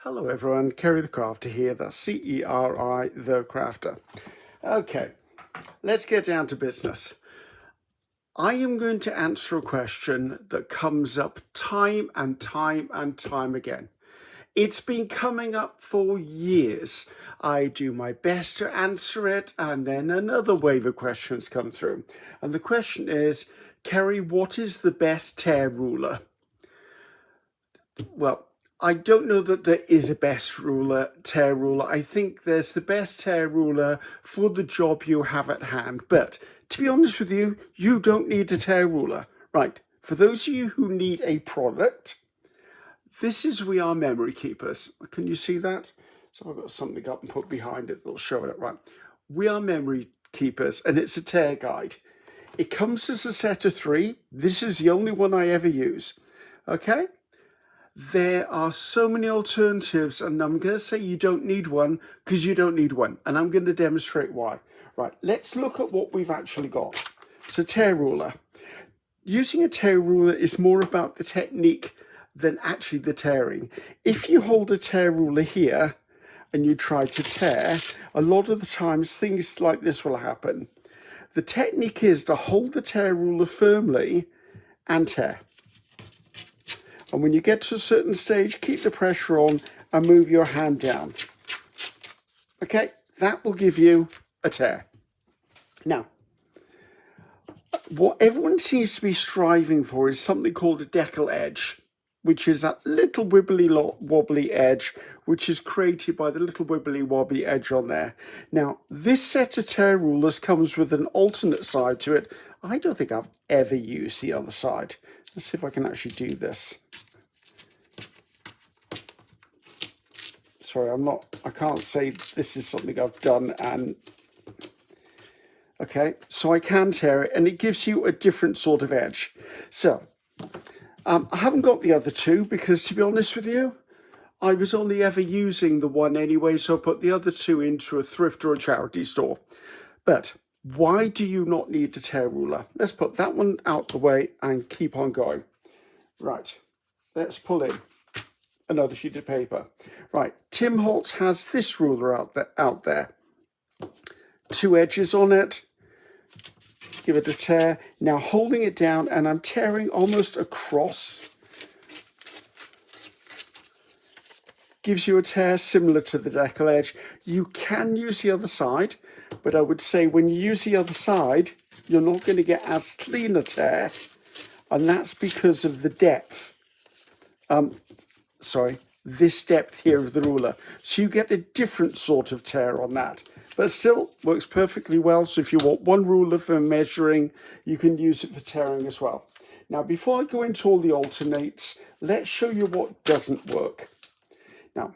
Hello everyone, Ceri the Crafter here, that's C-E-R-I, the Crafter. Okay, let's get down to business. I am going to answer a question that comes up time and time and time again. It's been coming up for years. I do my best to answer it, and then another wave of questions come through. And the question is, Ceri, what is the best tear ruler? Well, I don't know that there is a best tear ruler. I think there's the best tear ruler for the job you have at hand. But to be honest with you, you don't need a tear ruler. Right, for those of you who need a product, this is We Are Memory Keepers. Can you see that? So I've got something up and put behind it that'll show it. Right, We Are Memory Keepers, and it's a tear guide. It comes as a set of 3. This is the only one I ever use. Okay? There are so many alternatives, and I'm going to say you don't need one because you don't need one, and I'm going to demonstrate why. Right, let's look at what we've actually got. So tear ruler. Using a tear ruler is more about the technique than actually the tearing. If you hold a tear ruler here and you try to tear, a lot of the times things like this will happen. The technique is to hold the tear ruler firmly and tear. And when you get to a certain stage, keep the pressure on and move your hand down. Okay, that will give you a tear. Now, what everyone seems to be striving for is something called a decal edge, which is that little wibbly wobbly edge, which is created by the little wibbly wobbly edge on there. Now, this set of tear rulers comes with an alternate side to it. I don't think I've ever used the other side. Let's see if I can actually do this. Sorry, I can't say this is something I've done, and okay, so I can tear it and it gives you a different sort of edge. So I haven't got the other 2 because, to be honest with you, I was only ever using the one anyway, so I put the other 2 into a thrift or a charity store. But why do you not need a tear ruler? Let's put that one out the way and keep on going. Right, let's pull in another sheet of paper. Right, Tim Holtz has this ruler out there. 2 edges on it. Give it a tear. Now holding it down, and I'm tearing almost across. Gives you a tear similar to the decal edge. You can use the other side, but I would say when you use the other side, you're not going to get as clean a tear, and that's because of the depth. This depth here of the ruler. So you get a different sort of tear on that, but still works perfectly well. So if you want one ruler for measuring, you can use it for tearing as well. Now, before I go into all the alternates, let's show you what doesn't work. Now,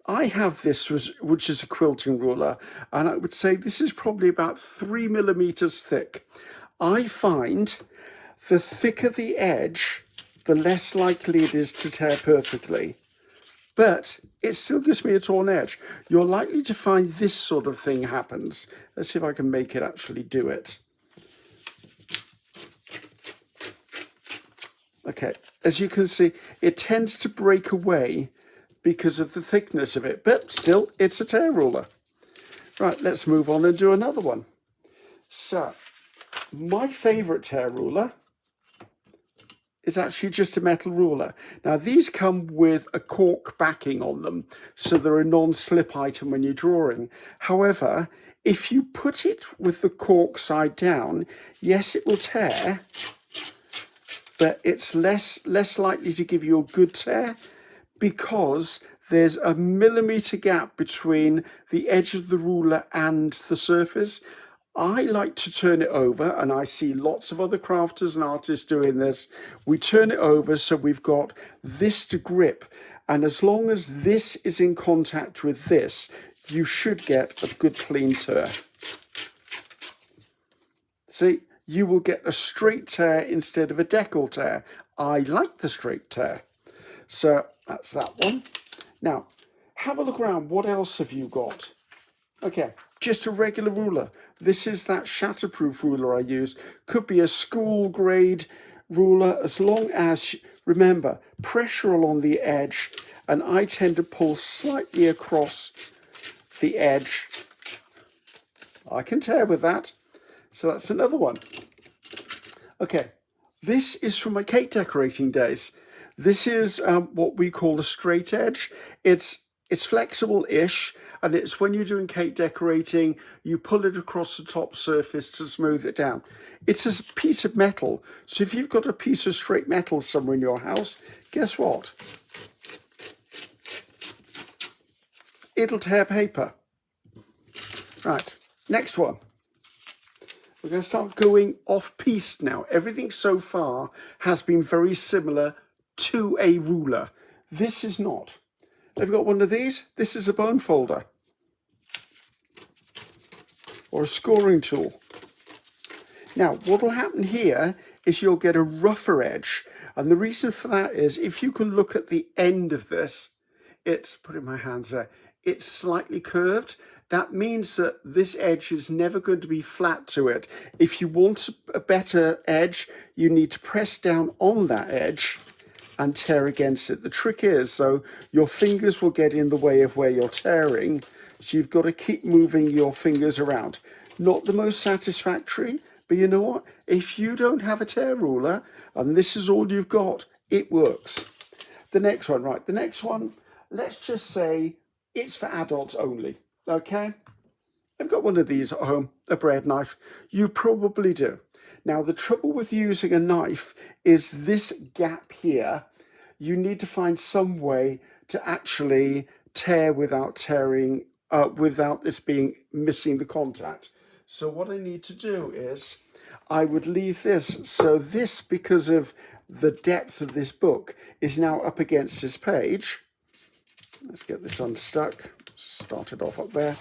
I have this, which is a quilting ruler, and I would say this is probably about 3 millimeters thick. I find the thicker the edge, the less likely it is to tear perfectly. But it still gives me a torn edge. You're likely to find this sort of thing happens. Let's see if I can make it actually do it. Okay, as you can see, it tends to break away because of the thickness of it, but still, it's a tear ruler. Right, let's move on and do another one. So, my favorite tear ruler is actually just a metal ruler. Now, these come with a cork backing on them, so they're a non-slip item when you're drawing. However, if you put it with the cork side down, yes, it will tear, but it's less likely to give you a good tear because there's a millimeter gap between the edge of the ruler and the surface. I like to turn it over, and I see lots of other crafters and artists doing this. We turn it over so we've got this to grip, and as long as this is in contact with this, you should get a good clean tear. See, you will get a straight tear instead of a decal tear. I like the straight tear. So that's that one. Now, have a look around. What else have you got? Okay, just a regular ruler. This is that shatterproof ruler I use. Could be a school grade ruler as long as, remember, pressure along the edge, and I tend to pull slightly across the edge. I can tear with that. So that's another one. Okay, this is from my cake decorating days. This is what we call a straight edge. It's flexible-ish, and it's when you're doing cake decorating, you pull it across the top surface to smooth it down. It's a piece of metal, so if you've got a piece of straight metal somewhere in your house, guess what? It'll tear paper. Right, next one. We're going to start going off-piste now. Everything so far has been very similar to a ruler. This is not. Have you got one of these? This is a bone folder or a scoring tool. Now, what will happen here is you'll get a rougher edge. And the reason for that is if you can look at the end of this, it's, putting my hands there, it's slightly curved. That means that this edge is never going to be flat to it. If you want a better edge, you need to press down on that edge and tear against it. The trick is, so your fingers will get in the way of where you're tearing, so you've got to keep moving your fingers around. Not the most satisfactory, but you know what? If you don't have a tear ruler, and this is all you've got, it works. The next one, right, the next one, let's just say it's for adults only, okay? I've got one of these at home, a bread knife. You probably do. Now, the trouble with using a knife is this gap here. You need to find some way to actually tear without tearing, without this being missing the contact. So what I need to do is I would leave this. So this, because of the depth of this book, is now up against this page. Let's get this unstuck. Start it off up there.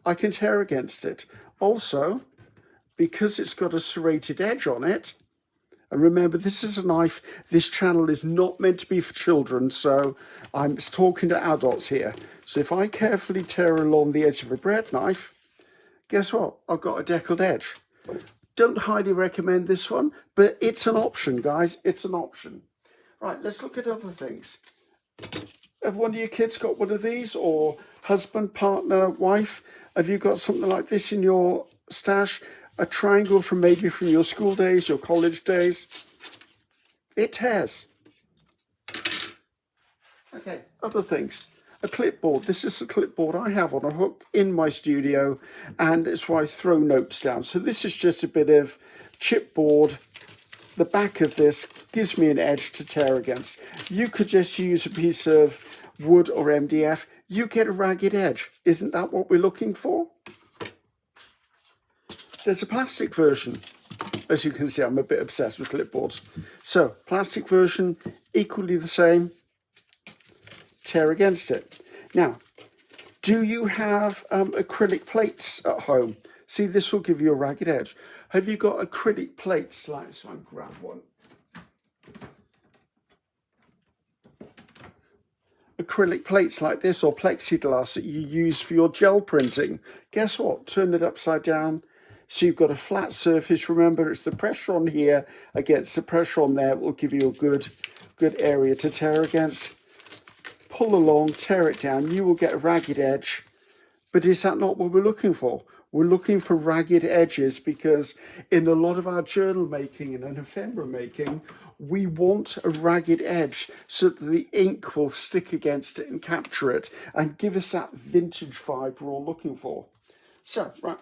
I can tear against it. Also, because it's got a serrated edge on it, and remember, this is a knife, this channel is not meant to be for children, so I'm talking to adults here. So if I carefully tear along the edge of a bread knife, guess what? I've got a deckled edge. Don't highly recommend this one, but it's an option, guys. It's an option. Right, let's look at other things. Have one of your kids got one of these, or husband, partner, wife? Have you got something like this in your stash? A triangle from maybe from your school days, your college days? It tears. Okay, other things. A clipboard. This is a clipboard I have on a hook in my studio, and it's where I throw notes down. So this is just a bit of chipboard. The back of this gives me an edge to tear against. You could just use a piece of wood or MDF. You get a ragged edge. Isn't that what we're looking for? There's a plastic version. As you can see, I'm a bit obsessed with clipboards. So, plastic version, equally the same. Tear against it. Now, do you have acrylic plates at home? See, this will give you a ragged edge. Have you got acrylic plates? Like, so I'll grab one. Acrylic plates like this, or plexiglass that you use for your gel printing. Guess what? Turn it upside down. So you've got a flat surface. Remember, it's the pressure on here against the pressure on there. It will give you a good area to tear against. Pull along, tear it down. You will get a ragged edge. But is that not what we're looking for? We're looking for ragged edges because in a lot of our journal making and ephemera making, we want a ragged edge so that the ink will stick against it and capture it and give us that vintage vibe we're all looking for. So, right.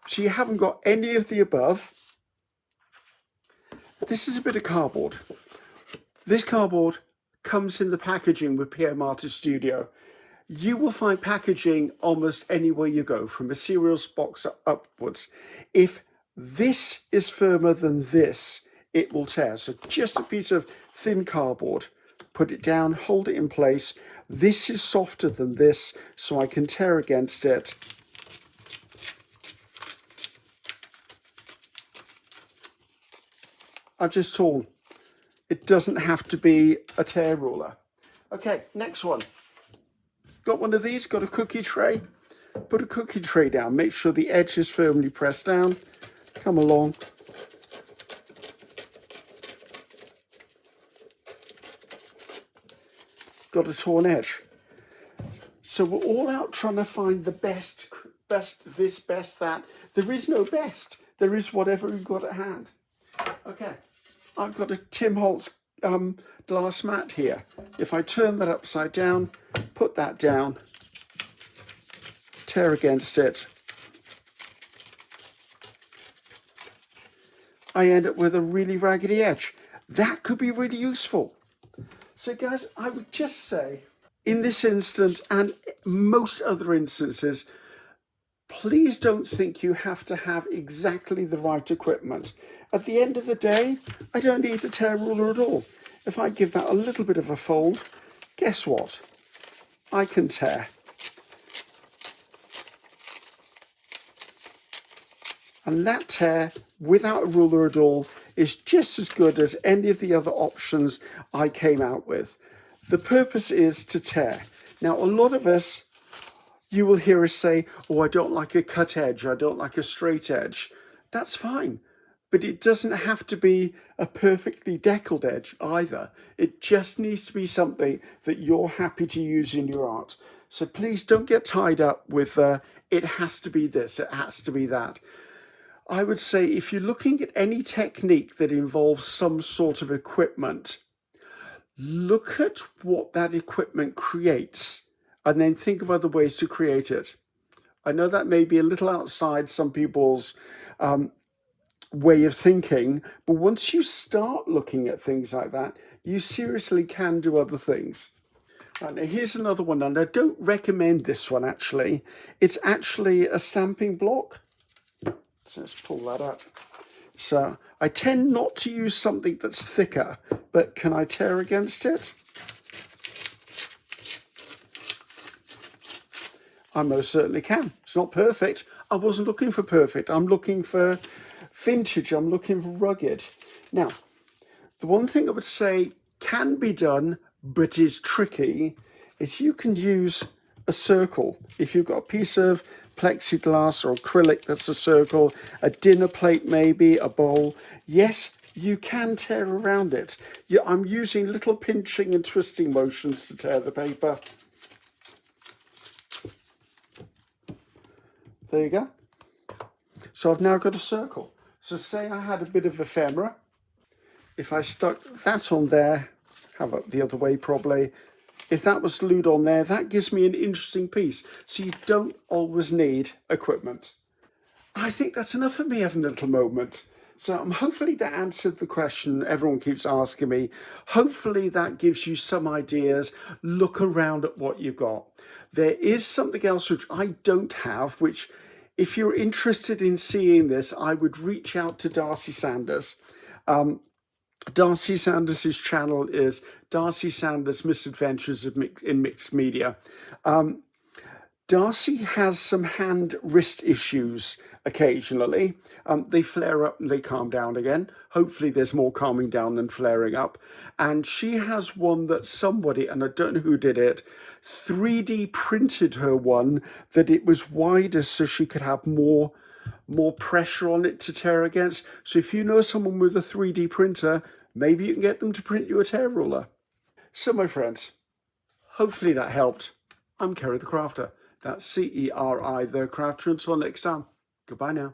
So you haven't got any of the above. This is a bit of cardboard. This cardboard comes in the packaging with Pierre Martin Studio. You will find packaging almost anywhere you go, from a cereals box upwards. If this is firmer than this, it will tear. So just a piece of thin cardboard, put it down, hold it in place. This is softer than this, so I can tear against it. I've just torn. It doesn't have to be a tear ruler. Okay, next one. Got one of these, got a cookie tray. Put a cookie tray down. Make sure the edge is firmly pressed down. Come along. got a torn edge. So we're all out trying to find the best this, best that. There is no best. There is whatever we've got at hand. Okay, I've got a Tim Holtz glass mat here. If I turn that upside down, put that down, tear against it, I end up with a really raggedy edge. That could be really useful. So guys, I would just say, in this instance and most other instances, please don't think you have to have exactly the right equipment. At the end of the day, I don't need a tear ruler at all. If I give that a little bit of a fold, guess what? I can tear. And that tear, without a ruler at all, is just as good as any of the other options I came out with. The purpose is to tear. Now, a lot of us, you will hear us say, oh, I don't like a cut edge, I don't like a straight edge. That's fine, but it doesn't have to be a perfectly deckled edge either. It just needs to be something that you're happy to use in your art. So please don't get tied up with it has to be this, it has to be that. I would say if you're looking at any technique that involves some sort of equipment, look at what that equipment creates and then think of other ways to create it. I know that may be a little outside some people's way of thinking, but once you start looking at things like that, you seriously can do other things. Right, now here's another one, and I don't recommend this one actually. It's actually a stamping block. So let's pull that up. So I tend not to use something that's thicker, but can I tear against it? I most certainly can. It's not perfect. I wasn't looking for perfect. I'm looking for vintage. I'm looking for rugged. Now, the one thing I would say can be done, but is tricky, is you can use a circle. If you've got a piece of plexiglass or acrylic that's a circle, a dinner plate maybe, a bowl, yes, you can tear around it. Yeah, I'm using little pinching and twisting motions to tear the paper. There you go. So I've now got a circle. So say I had a bit of ephemera. If I stuck that on there, how about the other way probably, if that was glued on there, that gives me an interesting piece. So you don't always need equipment. I think that's enough for me having a little moment. So hopefully that answered the question everyone keeps asking me. Hopefully that gives you some ideas. Look around at what you've got. There is something else which I don't have, which if you're interested in seeing this, I would reach out to Darcy Sanders. Darcy Sanders' channel is Darcy Sanders Misadventures in Mixed Media. Darcy has some hand-wrist issues occasionally. They flare up and they calm down again. Hopefully there's more calming down than flaring up. And she has one that somebody, and I don't know who did it, 3D printed her one that it was wider so she could have more pressure on it to tear against. So if you know someone with a 3D printer, maybe you can get them to print you a tear ruler. So my friends, hopefully that helped. I'm Ceri the Crafter. That's Ceri the Crafter. Until next time, goodbye now.